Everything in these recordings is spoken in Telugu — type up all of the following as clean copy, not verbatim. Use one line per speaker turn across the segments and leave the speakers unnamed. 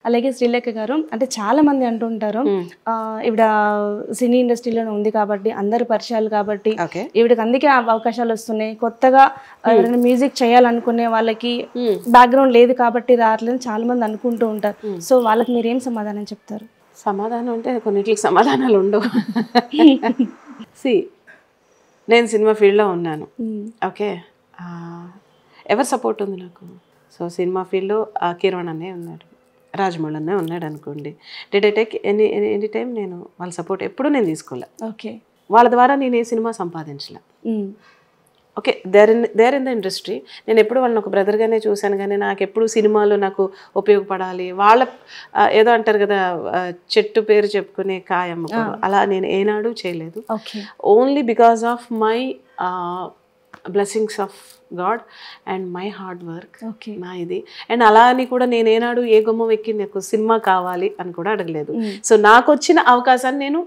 అలాగే శ్రీలేఖ గారు, అంటే చాలా మంది అంటుంటారు ఈవిడ సినీ ఇండస్ట్రీలోనే ఉంది కాబట్టి, అందరు పరిచయాలు కాబట్టి ఈవిడకి అందుకే అవకాశాలు వస్తున్నాయి, కొత్తగా ఎవరైనా మ్యూజిక్ చేయాలనుకునే వాళ్ళకి బ్యాక్గ్రౌండ్ లేదు కాబట్టి రావట్లేదు చాలా మంది అనుకుంటూ ఉంటారు. సో వాళ్ళకి మీరు ఏం సమాధానం చెప్తారు?
సమాధానం అంటే కొన్నిటికి సమాధానాలు ఉండవు. నేను సినిమా ఫీల్డ్లో ఉన్నాను. ఓకే, ఎవరి సపోర్ట్ ఉంది నాకు? సో సినిమా ఫీల్డ్లో కిరణ్ అనే ఉన్నాడు, రాజమౌళి అనే ఉన్నాడు అనుకోండి. Did I take any time నేను వాళ్ళ సపోర్ట్ ఎప్పుడూ నేను తీసుకోలే.
ఓకే,
వాళ్ళ ద్వారా నేను ఏ సినిమా సంపాదించలే. Okay, there in the industry. నేను ఎప్పుడు వాళ్ళని ఒక బ్రదర్గానే చూశాను, కానీ నాకు ఎప్పుడు సినిమాలో నాకు ఉపయోగపడాలి, వాళ్ళ ఏదో అంటారు కదా చెట్టు పేరు చెప్పుకునే కాయమ్మ, అలా నేను ఏనాడు చేయలేదు. Only because of my blessings of God and my hard work నా ఇది. అండ్ అలా అని కూడా నేను ఏనాడు ఏ గుమ్మం ఎక్కి నాకు సినిమా కావాలి అని కూడా అడగలేదు. సో నాకు వచ్చిన అవకాశాన్ని నేను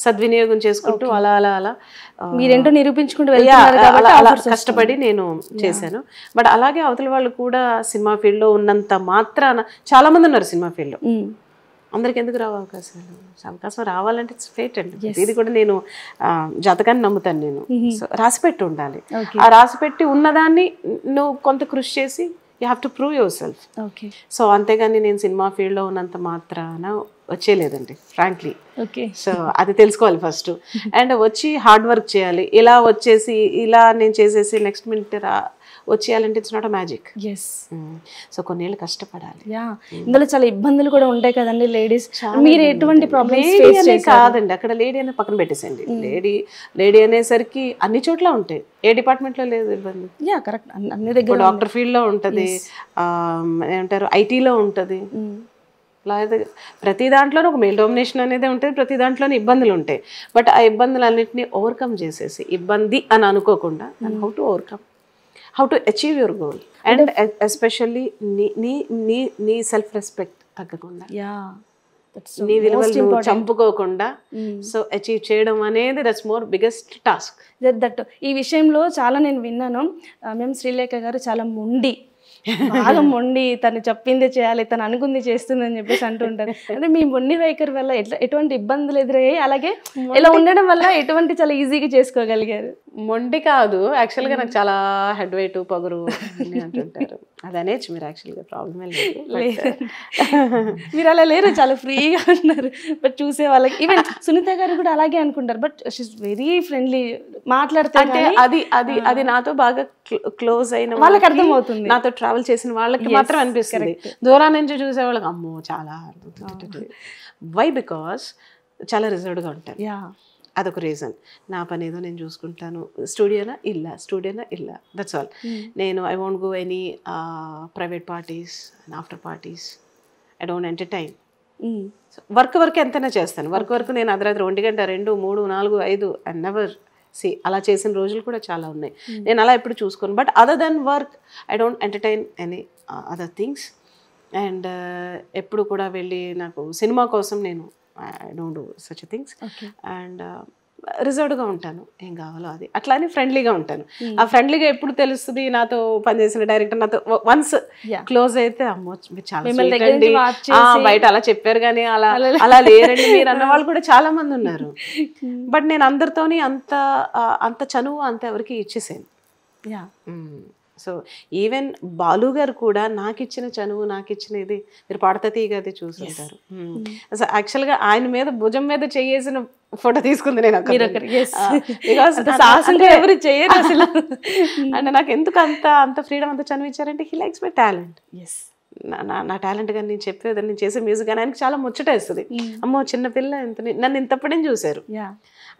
సద్వినియోగం చేసుకుంటూ అలా అలా అలా
మీరేంటో నిరూపించుకుంటూ
కష్టపడి నేను చేశాను. బట్ అలాగే అవతల వాళ్ళు కూడా సినిమా ఫీల్డ్లో ఉన్నంత మాత్రాన చాలా మంది ఉన్నారు సినిమా ఫీల్డ్లో, అందరికి ఎందుకు రావు అవకాశాలు? అవకాశం రావాలంటే ఇట్స్ ఫేట్ అండి. ఇది కూడా నేను జాతకాన్ని నమ్ముతాను నేను. సో రాసిపెట్టి ఉండాలి. ఆ రాసిపెట్టి ఉన్నదాన్ని నువ్వు కొంత కృషి చేసి you have to prove your self. So అంతేగాని నేను సినిమా ఫీల్డ్లో ఉన్నంత మాత్రాన వచ్చేలేదండి ఫ్రాంక్లీ. సో అది తెలుసుకోవాలి ఫస్ట్. అండ్ వచ్చి హార్డ్ వర్క్ చేయాలి. ఇలా వచ్చేసి ఇలా నేను చేసేసి నెక్స్ట్ మినిట్ వచ్చేయాలంటే it's not a magic. So కొన్నేళ్ళు కష్టపడాలి.
ఇందులో చాలా ఇబ్బందులు కూడా ఉంటాయి కదండి లేడీస్. మీరు ఎటువంటి ప్రాబ్లమ్స్
కాదండి, అక్కడ లేడీ అనేది పక్కన పెట్టేసండి. లేడీ అనేసరికి అన్ని చోట్ల ఉంటాయి. ఏ డిపార్ట్మెంట్లో లేదు ఇబ్బంది?
కరెక్ట్, అన్ని దగ్గర.
డాక్టర్ ఫీల్డ్లో ఉంటుంది, ఏమంటారు ఐటీలో ఉంటుంది, లేదా ప్రతి దాంట్లోనూ ఒక మేల్ డామినేషన్ అనేది ఉంటుంది, ప్రతి దాంట్లోనే ఇబ్బందులు ఉంటాయి. బట్ ఆ ఇబ్బందులన్నింటినీ ఓవర్కమ్ చేసేసి ఇబ్బంది అని అనుకోకుండా how to overcome, how to achieve your goal. And especially నీ సెల్ఫ్ రెస్పెక్ట్ తగ్గకుండా, నీ విలువలు చంపుకోకుండా సో అచీవ్ చేయడం అనేది that's more biggest task.
That ఈ విషయంలో చాలా నేను విన్నాను. మేము శ్రీలేఖ గారు చాలా బాగా మొండి, తను చెప్పింది చేయాలి, తను అనుకుంది చేస్తుందని చెప్పేసి అంటుంటారు. అంటే మీ మొండి వైఖరి వల్ల ఎటువంటి ఇబ్బందులు ఎదురయ్యాయి, అలాగే ఇలా ఉండడం వల్ల ఎటువంటి చాలా ఈజీగా చేసుకోగలిగారు?
మొండి కాదు, యాక్చువల్గా నాకు చాలా హెడ్ వెయిట్ పొగరు అంటుంటారు. అది అనేచ్చు మీరు, యాక్చువల్గా ప్రాబ్లమే లేదు.
మీరు అలా లేరు, చాలా ఫ్రీగా ఉన్నారు. బట్ చూసే వాళ్ళకి ఈవెన్ సునీత గారు కూడా అలాగే అనుకుంటారు. బట్ షీఈస్ వెరీ ఫ్రెండ్లీ, మాట్లాడితే
అంటే అది నాతో బాగా క్లోజ్ అయిన
వాళ్ళకి అర్థమవుతుంది,
నాతో ట్రావెల్ చేసిన వాళ్ళకి మాత్రం అనిపిస్తుంది. దూరం నుంచి చూసే వాళ్ళకి అమ్మో చాలా. వై? బికాస్ చాలా రిజర్వ్డ్గా ఉంటారు. అదొక రీజన్. నా పని ఏదో నేను చూసుకుంటాను. స్టూడియోనా ఇల్లా, స్టూడియోనా ఇల్లా, దట్స్ ఆల్. నేను I won't go any private parties and after parties. I don't entertain. Work ఎంతైనా చేస్తాను. వర్క్ నేను అర్ధరాత్రి 1 గంట 2, 3, 4, 5 అండ్ నెవర్ అలా చేసిన రోజులు కూడా చాలా ఉన్నాయి. నేను అలా ఎప్పుడు చూసుకోను. But other than work I don't entertain any other things. And ఎప్పుడు కూడా వెళ్ళి నాకు సినిమా కోసం నేను I don't do such things. And రిజర్వ్డ్గా ఉంటాను, ఏం కావాలో అది. అట్లా అని ఫ్రెండ్లీగా ఉంటాను. ఆ ఫ్రెండ్లీగా ఎప్పుడు తెలుస్తుంది, నాతో పనిచేసిన డైరెక్టర్ నాతో వన్స్ క్లోజ్ అయితే అమ్మో చాలా బయట అలా చెప్పారు కానీ అలా లేరండి మీరు అన్న వాళ్ళు కూడా చాలా మంది ఉన్నారు. బట్ నేను అందరితోని అంత చనువు అంత ఎవరికి ఇచ్చేసాను. సో ఈవెన్ బాలు గారు కూడా నాకు ఇచ్చిన చనువు, నాకు ఇచ్చిన ఇది మీరు పాడతా తీగది చూసుంటారు. అసలు యాక్చువల్గా ఆయన మీద భుజం మీద చేసిన ఫోటో తీసుకుంది నేను. అంటే నాకు ఎందుకు అంత ఫ్రీడమ్ అంత చనువు ఇచ్చారంటే హీ లైక్స్ మై టాలెంట్. నా టాలెంట్ కానీ నేను చెప్పేది నేను చేసే మ్యూజిక్ కానీ ఆయనకి చాలా ముచ్చటేస్తుంది. అమ్మో చిన్నపిల్ల నన్ను ఇంతప్పుడేం చూశారు.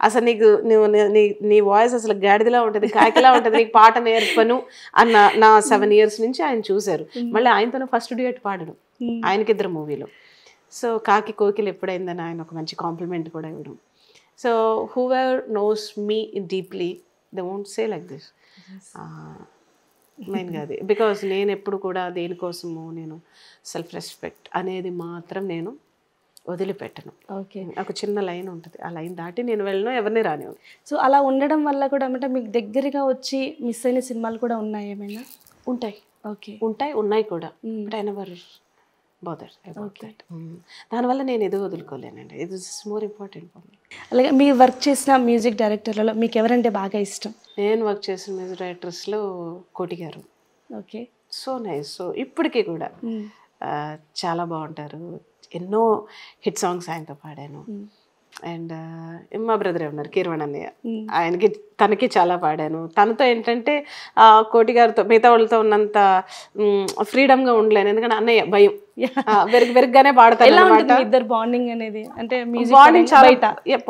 అసలు నీ వాయిస్ అసలు గాడిదలా ఉంటుంది, కాకిలా ఉంటుంది, నీకు పాట నేర్పను అన్న నా 7 years నుంచి ఆయన చూశారు. మళ్ళీ ఆయనతోనే ఫస్ట్ డ్యూయట్ పాడడం ఆయనకి 2 మూవీలో. సో కాకి కోకిలు ఎప్పుడైందని ఆయన ఒక మంచి కాంప్లిమెంట్ కూడా ఇవ్వడం. So whoever knows me deeply they won't say like this. మెయిన్గా అది. బికాజ్ నేను ఎప్పుడు కూడా దేనికోసము నేను సెల్ఫ్ రెస్పెక్ట్ అనేది మాత్రం నేను వదిలిపెట్టను. ఒక చిన్న లైన్ ఉంటుంది, ఆ లైన్ దాటి నేను వెళ్ళను, ఎవరిని రానివ్వను.
సో అలా ఉండడం వల్ల కూడా అంటే మీకు దగ్గరగా వచ్చి మిస్ అయిన సినిమాలు కూడా ఉన్నాయి ఏమైనా?
ఉంటాయి. ఉన్నాయి కూడా. బట్ ఐ నెవర్ దానివల్ల నేను ఏదో వదులుకోలేనండి. It is more important for me.
అలాగే మీరు వర్క్ చేసిన మ్యూజిక్ డైరెక్టర్లలో మీకు ఎవరంటే బాగా ఇష్టం?
నేను వర్క్ చేసిన మ్యూజిక్ డైరెక్టర్స్లో కోటి గారు.
ఓకే.
So nice. సో ఇప్పటికీ కూడా చాలా బాగుంటారు. ఎన్నో హిట్ సాంగ్స్ ఆయనతో పాడాను. అండ్ మా బ్రదర్ ఉన్నారు కీరవణ్ అన్నయ్య, తనకి చాలా పాడాను. తనతో ఏంటంటే కోటి గారితో మిగతా వాళ్ళతో ఉన్నంత ఫ్రీడమ్గా ఉండలేను, ఎందుకంటే అన్నయ్య భయం, వెరగ్గానే పాడతాను అనమాట.
ఇద్దరు బాండింగ్ అనేది అంటే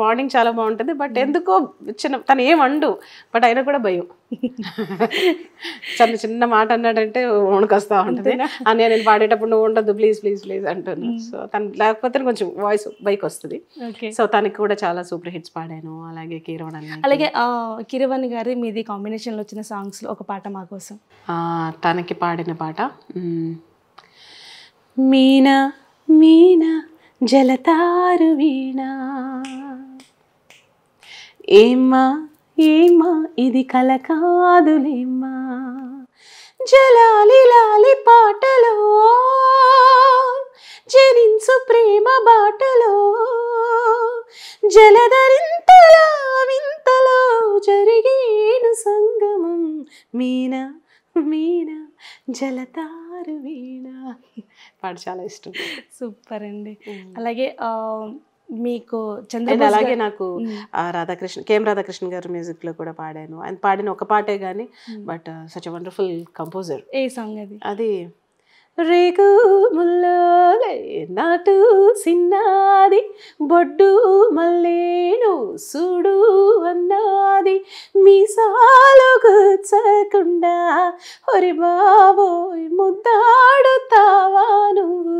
బాండింగ్ చాలా బాగుంటుంది. బట్ ఎందుకో తను ఏమండు, బట్ అయినా కూడా భయం. చిన్న మాట అన్నాడంటే వణుకొస్తా ఉంటుంది. అన్నయ్య నేను పాడేటప్పుడు నువ్వు ఉండదు ప్లీజ్ ప్లీజ్ ప్లీజ్ అంటున్నాను. సో తను లేకపోతే కొంచెం వాయిస్ బైక్ వస్తుంది. సో తనకి కూడా చాలా సూపర్ హిట్స్ పాడాను. అలాగే కీరవణ్ అన్నయ్య.
అలాగే కీరవాణి గారి మీది కాంబినేషన్లో వచ్చిన సాంగ్స్లో ఒక పాట మా కోసం.
తనకి పాడిన పాట మీనా మీనా జలతారు వీణా, ఏమ్మా ఏమ్మా ఇది కల కాదులేమ్మా, జలాలి లాలి పాటలో జనించు ప్రేమ బాటలో, జలధరింతలా వింతలో జరిగేను సంగమం, మీనా మీనా జలతారు వీణా. పాట చాలా ఇష్టం.
సూపర్ అండి. అలాగే మీకు
అలాగే నాకు కేఎం రాధాకృష్ణ గారు మ్యూజిక్ లో కూడా పాడాను. ఆయన పాడిన ఒక పాటే గానీ but such wonderful composer.
A song అది?
అది రేగు ముల్లోలే నాటు సిన్నాది బొడ్డు మల్లేను సూడు అన్నాది, మీసాలు గుచ్చకుండా ఒరి బాబోయ్ ముద్దాడుతావా నువ్వు.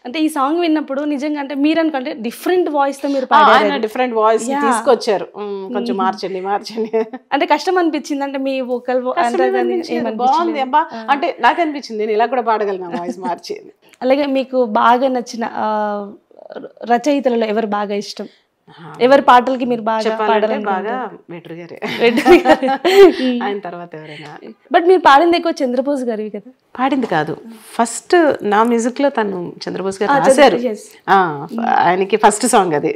అంటే ఈ సాంగ్ విన్నప్పుడు నిజంగా అంటే మీరు అనుకుంటే డిఫరెంట్ వాయిస్ తో మీరు పాడారు.
డిఫరెంట్ వాయిస్ తీసుకొచ్చారు, కొంచెం మార్చండి
అంటే కష్టం అనిపించింది అంటే మీ వోకల్
బాగుంది అబ్బా అంటే నాకు అనిపించింది నేను ఇలా కూడా పాడగలను వాయిస్ మార్చి.
అలాగే మీకు బాగా నచ్చిన రచయితలలో ఎవరు బాగా ఇష్టం? ఎవరి పాటలకి మీరు బాగా
బాగా వేటూరి గారే, ఆయన తర్వాత ఎవరైనా.
బట్ మీరు పాడింది ఎక్కువ చంద్రబోస్ గారివి కదా?
పాడింది కాదు, ఫస్ట్ నా మ్యూజిక్ లో తను చంద్రబోస్ గారు రాశారు. ఆయనకి ఫస్ట్ సాంగ్ అది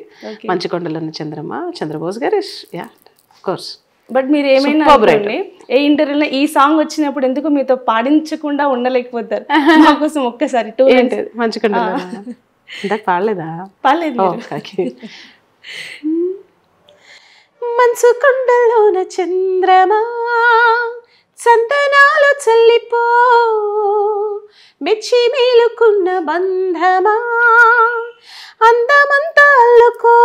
మంచుకొండలో చంద్రమ్మ, చంద్రబోస్ గారు. Yeah of course.
బట్ మీరు ఏమైనా ఏ ఇంటర్వ్యూలో ఈ సాంగ్ వచ్చినప్పుడు ఎందుకు మీతో పాడించకుండా ఉండలేకపోతారు? మా కోసం ఒక్కసారి
మంచుకొండలో ఇందాక పాడలేదా?
పాడలేదు.
మంచు కొండలోన చంద్రమా సంతనాలు చల్లిపో, మెచ్చి మేలుకున్న బంధమా అందమంతా అల్లుకో,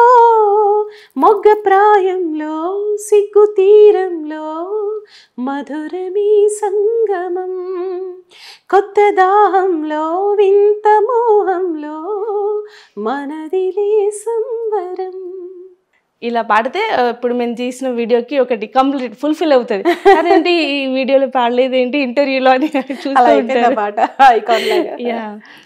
మొగ్గ ప్రాయంలో సిగ్గు తీరంలో మధురమీ సంగమం, కొత్త దాహంలో వింత మోహంలో మనదిలే సంవరం. ఇలా పాడితే ఇప్పుడు మేము చేసిన వీడియోకి ఒకటి కంప్లీట్ ఫుల్ఫిల్ అవుతుంది. అదేంటి ఈ వీడియోలో పాడలేదు ఏంటి ఇంటర్వ్యూలో అని చూస్తూ ఉంటారు.